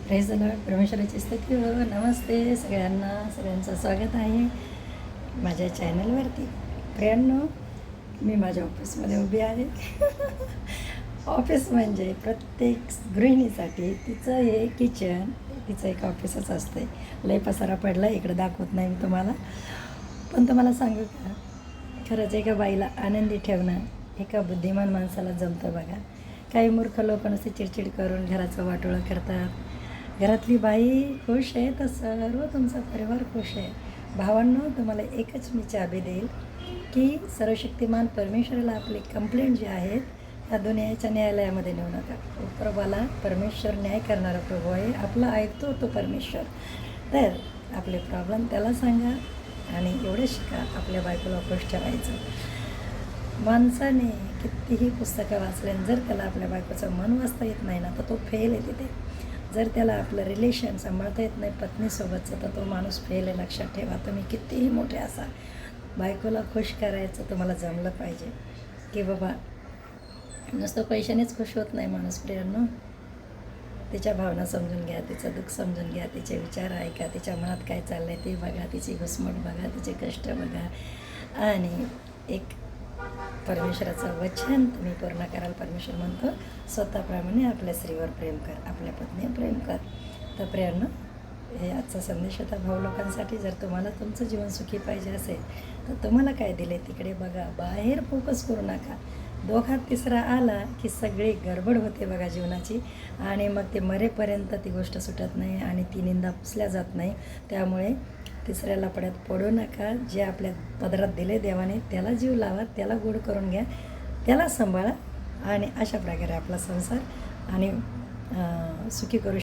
Praise the Lord. परमेश्वराची स्तुती हो. नमस्ते सगळ्यांचं स्वागत आहे माझ्या चॅनलवरती. प्रियांनो, मी माझ्या ऑफिसमध्ये उभी आहे. ऑफिस म्हणजे प्रत्येक गृहिणीसाठी तिचं हे किचन, तिचं एक ऑफिसच असते. लय पसारा पडला, इकडे दाखवत नाही मी तुम्हाला. पण तुम्हाला सांगू का, खरंच एका बाईला आनंदी ठेवणं एका बुद्धिमान माणसाला जमतं बघा. काही मूर्ख लोक नुसते चिडचिड करून घराचं वाटोळं करतात. घरातली बाई खुश आहे तर सर्व तुमचा परिवार खुश आहे. भावांनो, तुम्हाला एकच मी चाबी देईल की सर्वशक्तिमान परमेश्वराला आपली कंप्लेंट जी आहेत ह्या दुनियाच्या न्यायालयामध्ये नेऊ नका. उपरवाला परमेश्वर न्याय करणारा प्रभू आहे, आपला ऐकतो तो परमेश्वर. तर आपले प्रॉब्लेम त्याला सांगा आणि एवढं शिका आपल्या बायकोला खुश ठेवायचं. माणसाने कितीही पुस्तकं वाचले, जर त्याला आपल्या बायकोचं मन वाचता येत नाही ना, तर तो फेल आहे तिथे. जर त्याला आपलं रिलेशन सांभाळता येत नाही पत्नीसोबतचं, तर तो माणूस फेल आहे. लक्षात ठेवा. तुम्ही कितीही मोठे असा, बायकोला खुश करायचं तुम्हाला जमलं पाहिजे की बाबा नुसतं पैशानेच खुश होत नाही माणूस. प्रियांनो, तिच्या भावना समजून घ्या, तिचं दुःख समजून घ्या, तिचे विचार ऐका, तिच्या मनात काय चाललं आहे ते बघा, तिची घुसमट बघा, तिचे कष्ट बघा आणि एक परमेश्वराचं वचन तुम्ही पूर्ण कराल. परमेश्वर म्हणतो, स्वतःप्रमाणे आपल्या स्त्रीवर प्रेम कर, आपल्या पत्नीवर प्रेम कर. तर प्रियांनो, हे आजचा संदेश होता भाऊ लोकांसाठी. जर तुम्हाला तुमचं जीवन सुखी पाहिजे असेल तर तुम्हाला काय दिले तिकडे बघा, बाहेर फोकस करू नका. दोघात तिसरा आला की सगळी गडबड होते बघा जीवनाची, आणि मग ते मरेपर्यंत ती गोष्ट सुटत नाही आणि ती निंदा पुसल्या जात नाही. त्यामुळे तिसऱ्या लपड्यात पडू नका. जे आपल्या पदरात दिले देवाने त्याला जीव लावा, त्याला गोड करून घ्या, त्याला सांभाळा आणि अशा प्रकारे आपला संसार आणि सुखी करू